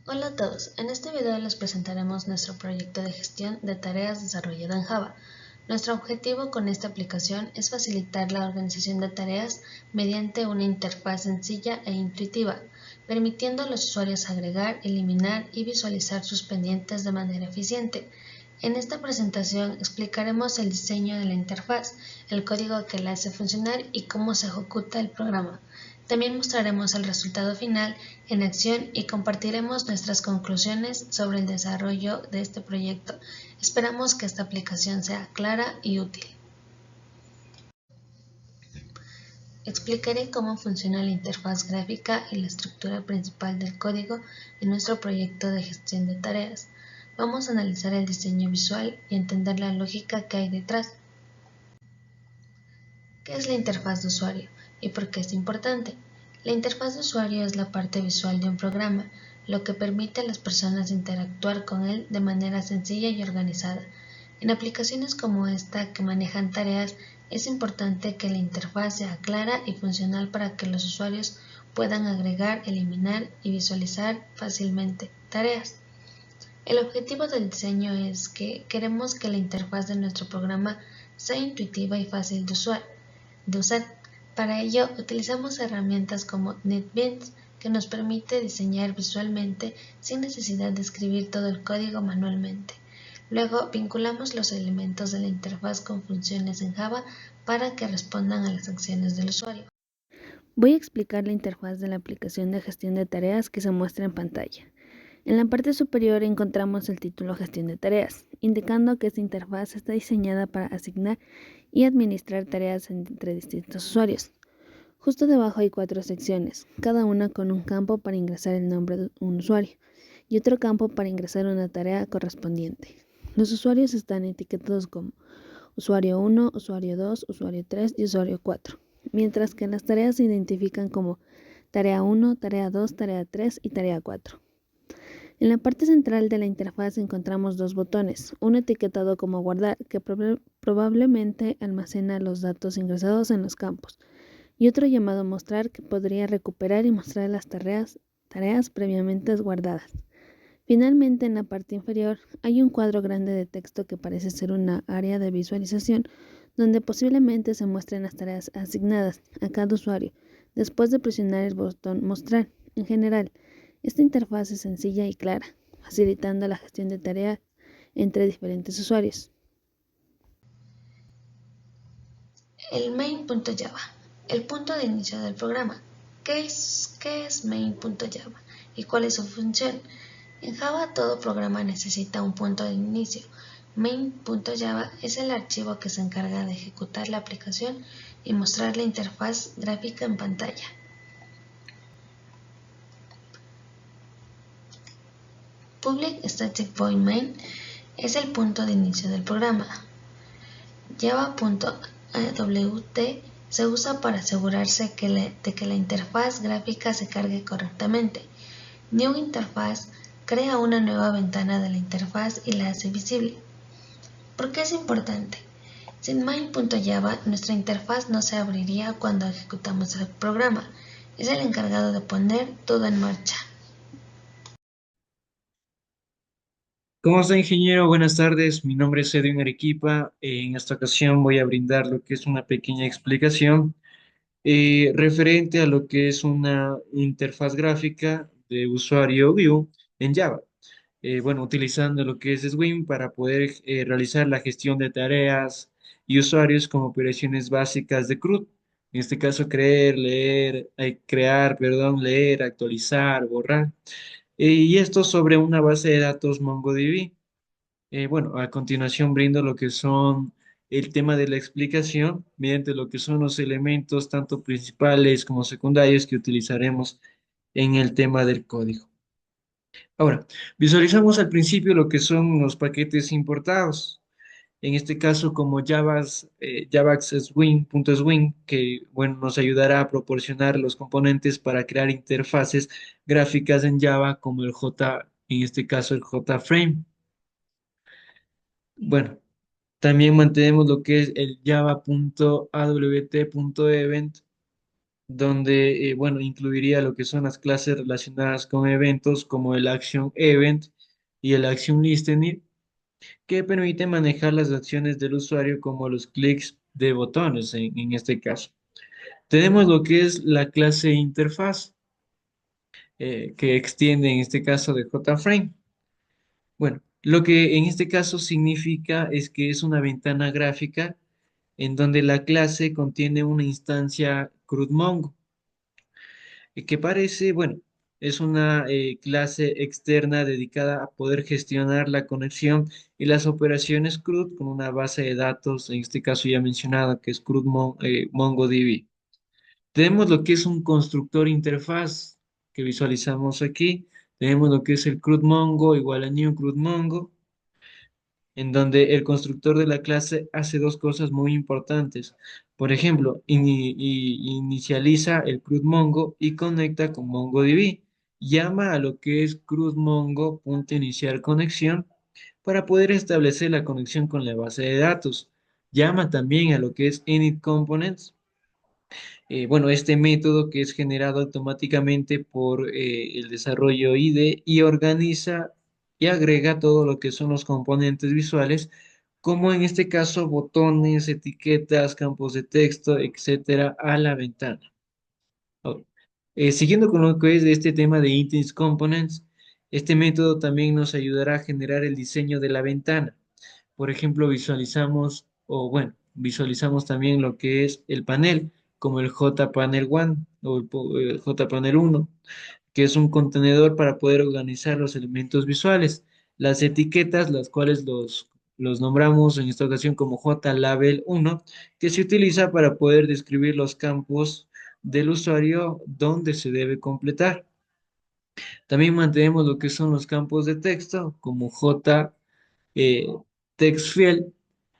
Hola a todos, en este video les presentaremos nuestro proyecto de gestión de tareas desarrollado en Java. Nuestro objetivo con esta aplicación es facilitar la organización de tareas mediante una interfaz sencilla e intuitiva, permitiendo a los usuarios agregar, eliminar y visualizar sus pendientes de manera eficiente. En esta presentación explicaremos el diseño de la interfaz, el código que la hace funcionar y cómo se ejecuta el programa. También mostraremos el resultado final en acción y compartiremos nuestras conclusiones sobre el desarrollo de este proyecto. Esperamos que esta aplicación sea clara y útil. Explicaré cómo funciona la interfaz gráfica y la estructura principal del código en nuestro proyecto de gestión de tareas. Vamos a analizar el diseño visual y entender la lógica que hay detrás. ¿Qué es la interfaz de usuario y por qué es importante? La interfaz de usuario es la parte visual de un programa, lo que permite a las personas interactuar con él de manera sencilla y organizada. En aplicaciones como esta que manejan tareas, es importante que la interfaz sea clara y funcional para que los usuarios puedan agregar, eliminar y visualizar fácilmente tareas. El objetivo del diseño es que queremos que la interfaz de nuestro programa sea intuitiva y fácil de usar. Para ello, utilizamos herramientas como NetBeans, que nos permite diseñar visualmente sin necesidad de escribir todo el código manualmente. Luego, vinculamos los elementos de la interfaz con funciones en Java para que respondan a las acciones del usuario. Voy a explicar la interfaz de la aplicación de gestión de tareas que se muestra en pantalla. En la parte superior encontramos el título Gestión de tareas, indicando que esta interfaz está diseñada para asignar y administrar tareas entre distintos usuarios. Justo debajo hay 4 secciones, cada una con un campo para ingresar el nombre de un usuario y otro campo para ingresar una tarea correspondiente. Los usuarios están etiquetados como usuario 1, usuario 2, usuario 3 y usuario 4, mientras que las tareas se identifican como tarea 1, tarea 2, tarea 3 y tarea 4. En la parte central de la interfaz encontramos dos botones, uno etiquetado como guardar, que probablemente almacena los datos ingresados en los campos, y otro llamado mostrar, que podría recuperar y mostrar las tareas previamente guardadas. Finalmente, en la parte inferior hay un cuadro grande de texto que parece ser una área de visualización donde posiblemente se muestren las tareas asignadas a cada usuario después de presionar el botón mostrar. En general, esta interfaz es sencilla y clara, facilitando la gestión de tareas entre diferentes usuarios. El main.java, el punto de inicio del programa. ¿Qué es main.java y cuál es su función? En Java todo programa necesita un punto de inicio. Main.java es el archivo que se encarga de ejecutar la aplicación y mostrar la interfaz gráfica en pantalla. Public Static Void Main es el punto de inicio del programa. Java.awt se usa para asegurarse de que la interfaz gráfica se cargue correctamente. New Interface crea una nueva ventana de la interfaz y la hace visible. ¿Por qué es importante? Sin main.java, nuestra interfaz no se abriría cuando ejecutamos el programa. Es el encargado de poner todo en marcha. ¿Cómo está, ingeniero? Buenas tardes. Mi nombre es Edwin Arequipa. En esta ocasión voy a brindar lo que es una pequeña explicación referente a lo que es una interfaz gráfica de usuario Vue en Java. Bueno, utilizando lo que es Swing para poder realizar la gestión de tareas y usuarios como operaciones básicas de CRUD. En este caso, crear, perdón, leer, actualizar, borrar. Y esto sobre una base de datos MongoDB. Bueno, a continuación brindo lo que son el tema de la explicación mediante lo que son los elementos tanto principales como secundarios que utilizaremos en el tema del código. Ahora, visualizamos al principio lo que son los paquetes importados. En este caso, como Javax Swing, que bueno, nos ayudará a proporcionar los componentes para crear interfaces gráficas en Java, como en este caso el JFrame. Bueno, también mantenemos lo que es el java.awt.event, donde, bueno, incluiría lo que son las clases relacionadas con eventos como el Action Event y el Action Listening, que permite manejar las acciones del usuario como los clics de botones en este caso. Tenemos lo que es la clase interfaz, que extiende en este caso de JFrame. Bueno, lo que en este caso significa es que es una ventana gráfica en donde la clase contiene una instancia CRUD-Mongo, que parece, bueno, es una clase externa dedicada a poder gestionar la conexión y las operaciones CRUD con una base de datos, en este caso ya mencionada, que es MongoDB. Tenemos lo que es un constructor interfaz que visualizamos aquí. Tenemos lo que es el CRUD-Mongo igual a new CRUD-Mongo, en donde el constructor de la clase hace dos cosas muy importantes. Por ejemplo, inicializa el CRUD-Mongo y conecta con MongoDB. Llama a lo que es CRUD-Mongo.iniciar conexión para poder establecer la conexión con la base de datos. Llama también a lo que es init components, bueno, este método que es generado automáticamente por el desarrollo IDE y organiza y agrega todo lo que son los componentes visuales, como en este caso botones, etiquetas, campos de texto, etcétera, a la ventana. Ok. Siguiendo con lo que es de este tema de Instance Components, este método también nos ayudará a generar el diseño de la ventana. Por ejemplo, visualizamos, o bueno, visualizamos también lo que es el panel, como el JPanel 1 o el JPanel 1, que es un contenedor para poder organizar los elementos visuales. Las etiquetas, las cuales los nombramos en esta ocasión como JLabel 1, que se utiliza para poder describir los campos del usuario donde se debe completar. También mantenemos lo que son los campos de texto, como J eh, text field,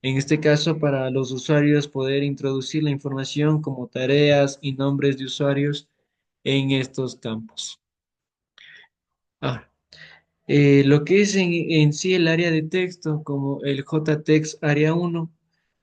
en este caso para los usuarios poder introducir la información como tareas y nombres de usuarios en estos campos. Ahora, lo que es en sí el área de texto, como el JText Área 1,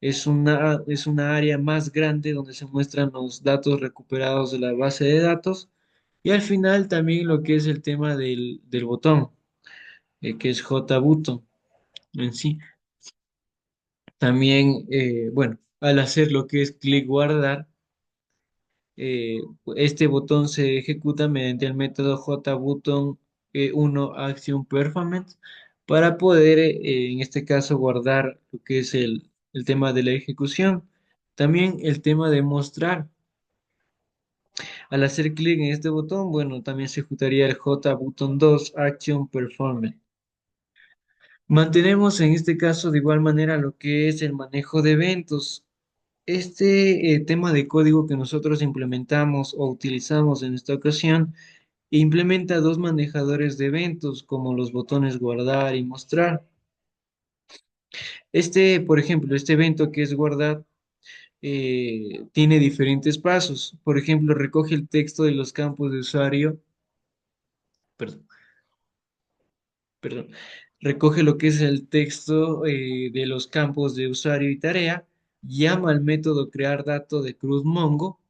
es una área más grande donde se muestran los datos recuperados de la base de datos. Y al final también lo que es el tema del botón, que es JButton en sí. También, bueno, al hacer lo que es clic guardar, eh, este botón se ejecuta mediante el método JButton 1 Action Performance para poder, en este caso, guardar lo que es el tema de la ejecución. También el tema de mostrar. Al hacer clic en este botón, bueno, también se ejecutaría el JButton 2 Action Performance. Mantenemos en este caso de igual manera lo que es el manejo de eventos. Este tema de código que nosotros implementamos o utilizamos en esta ocasión implementa dos manejadores de eventos como los botones guardar y mostrar. Este, por ejemplo, este evento que es guardar tiene diferentes pasos. Por ejemplo, recoge el texto de los campos de usuario, perdón, perdón, recoge lo que es el texto de los campos de usuario y tarea, llama al método crear dato de CruzMongo,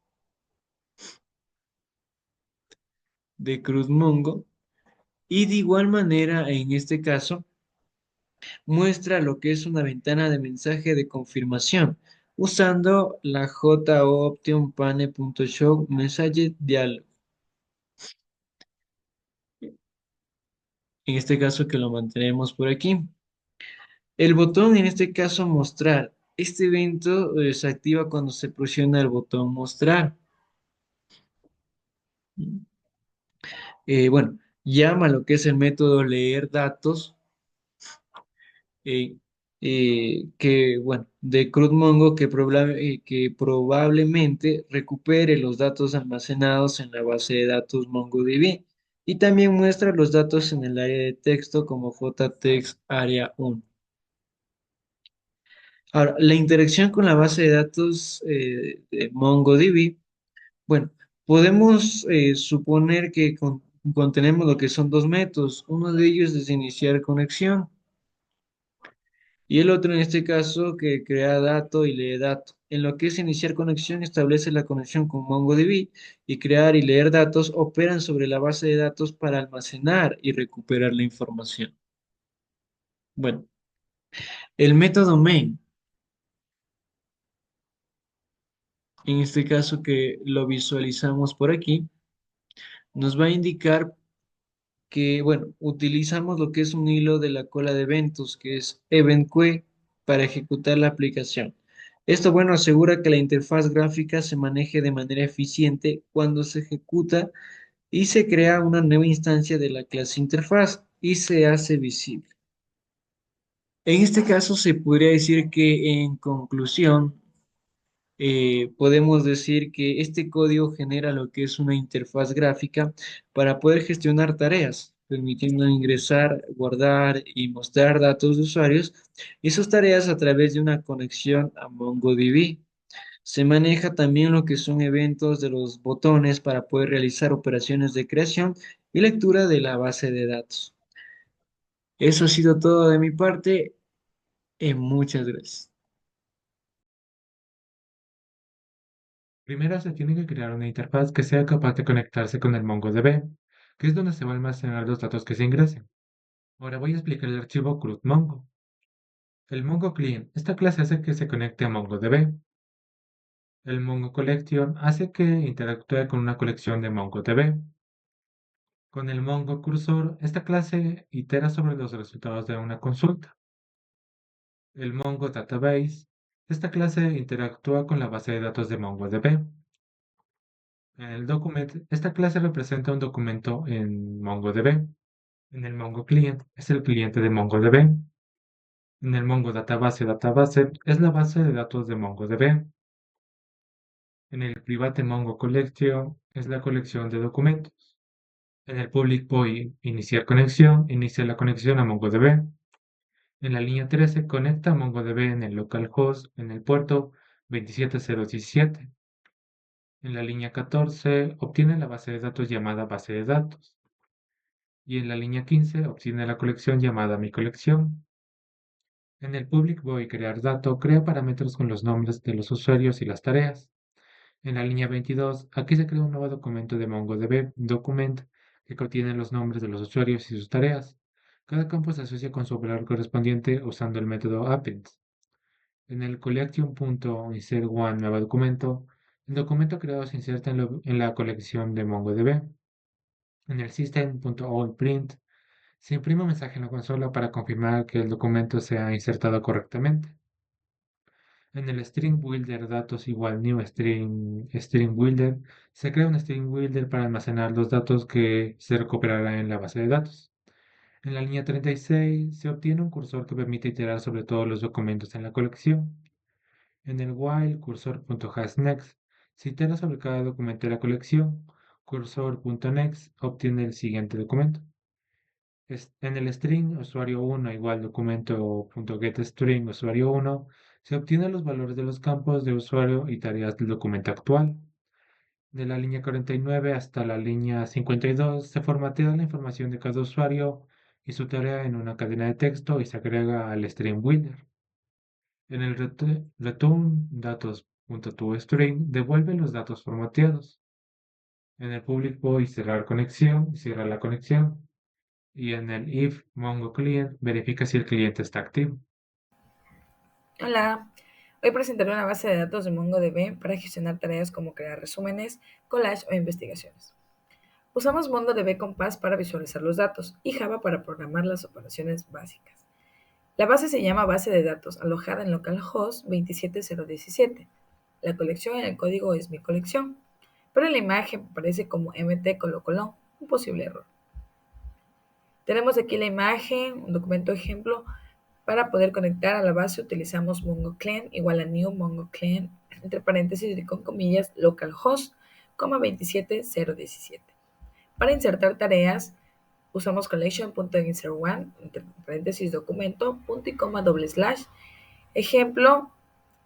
y de igual manera, en este caso, muestra lo que es una ventana de mensaje de confirmación usando la JOptionPane.show Message Dialog. En este caso que lo mantenemos por aquí. El botón, en este caso, mostrar. Este evento se activa cuando se presiona el botón mostrar. Bueno, llama lo que es el método leer datos, eh, que, bueno, de CrudMongo que probablemente recupere los datos almacenados en la base de datos MongoDB y también muestra los datos en el área de texto como JText área 1. Ahora, la interacción con la base de datos de MongoDB, bueno, podemos suponer que contenemos lo que son dos métodos. Uno de ellos es iniciar conexión y el otro en este caso que crea dato y lee dato. En lo que es iniciar conexión, establece la conexión con MongoDB y crear y leer datos operan sobre la base de datos para almacenar y recuperar la información. Bueno, el método main, en este caso que lo visualizamos por aquí, nos va a indicar que, bueno, utilizamos lo que es un hilo de la cola de eventos, que es event queue, para ejecutar la aplicación. Esto, bueno, asegura que la interfaz gráfica se maneje de manera eficiente cuando se ejecuta y se crea una nueva instancia de la clase interfaz y se hace visible. En este caso, se podría decir que en conclusión, podemos decir que este código genera lo que es una interfaz gráfica para poder gestionar tareas, permitiendo ingresar, guardar y mostrar datos de usuarios y sus tareas a través de una conexión a MongoDB. Se maneja también lo que son eventos de los botones para poder realizar operaciones de creación y lectura de la base de datos. Eso ha sido todo de mi parte. Muchas gracias. Primero se tiene que crear una interfaz que sea capaz de conectarse con el MongoDB, que es donde se van a almacenar los datos que se ingresen. Ahora voy a explicar el archivo CRUD-Mongo. El Mongo Client, esta clase hace que se conecte a MongoDB. El Mongo Collection hace que interactúe con una colección de MongoDB. Con el Mongo Cursor, esta clase itera sobre los resultados de una consulta. El Mongo Database, esta clase interactúa con la base de datos de MongoDB. En el document, esta clase representa un documento en MongoDB. En el Mongo Client es el cliente de MongoDB. En el Mongo Database es la base de datos de MongoDB. En el Private Mongo Collection es la colección de documentos. En el Public Void Iniciar conexión inicia la conexión a MongoDB. En la línea 13 conecta a MongoDB en el localhost en el puerto 27017. En la línea 14 obtiene la base de datos llamada base de datos. Y en la línea 15 obtiene la colección llamada mi colección. En el public void crear dato crea parámetros con los nombres de los usuarios y las tareas. En la línea 22, aquí se crea un nuevo documento de MongoDB document que contiene los nombres de los usuarios y sus tareas. Cada campo se asocia con su valor correspondiente usando el método appends. En el collection.insert1 nuevo documento, el documento creado se inserta en la colección de MongoDB. En el system.outPrint se imprime un mensaje en la consola para confirmar que el documento se ha insertado correctamente. En el string builder datos igual new string builder se crea un string builder para almacenar los datos que se recuperarán en la base de datos. En la línea 36 se obtiene un cursor que permite iterar sobre todos los documentos en la colección. En el while cursor.hasNext se itera sobre cada documento de la colección. Cursor.next obtiene el siguiente documento. En el string usuario1 igual documento.getString usuario1 se obtienen los valores de los campos de usuario y tareas del documento actual. De la línea 49 hasta la línea 52 se formatea la información de cada usuario y su tarea en una cadena de texto y se agrega al string builder. En el return datos.toString devuelve los datos formateados. En el public void cerrar conexión, cierra la conexión. Y en el if Mongo Client verifica si el cliente está activo. Hola, hoy presentaré una base de datos de MongoDB para gestionar tareas como crear resúmenes, collage o investigaciones. Usamos MongoDB Compass para visualizar los datos y Java para programar las operaciones básicas. La base se llama base de datos, alojada en localhost 27017. La colección en el código es mi colección, pero en la imagen aparece como mt : un posible error. Tenemos aquí la imagen, un documento ejemplo. Para poder conectar a la base utilizamos Mongo Client igual a new Mongo Client, entre paréntesis y con comillas, localhost, 27017. Para insertar tareas, usamos collection.insert1, entre paréntesis documento, punto y coma, doble slash. Ejemplo,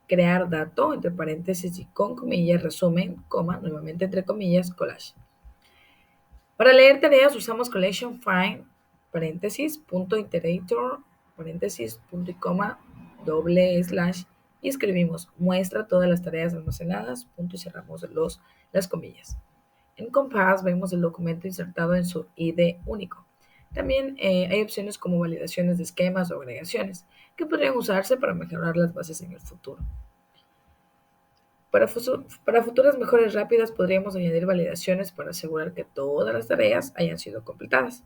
crear dato, entre paréntesis y con comillas, resumen, coma, nuevamente entre comillas, collage. Para leer tareas usamos collection find, paréntesis, punto iterator, paréntesis, punto y coma, doble slash, y escribimos muestra todas las tareas almacenadas, punto y cerramos las comillas. En Compass vemos el documento insertado en su ID único. También hay opciones como validaciones de esquemas o agregaciones que podrían usarse para mejorar las bases en el futuro. Para futuras mejoras rápidas podríamos añadir validaciones para asegurar que todas las tareas hayan sido completadas.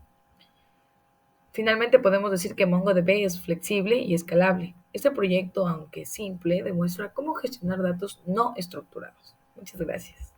Finalmente podemos decir que MongoDB es flexible y escalable. Este proyecto, aunque simple, demuestra cómo gestionar datos no estructurados. Muchas gracias.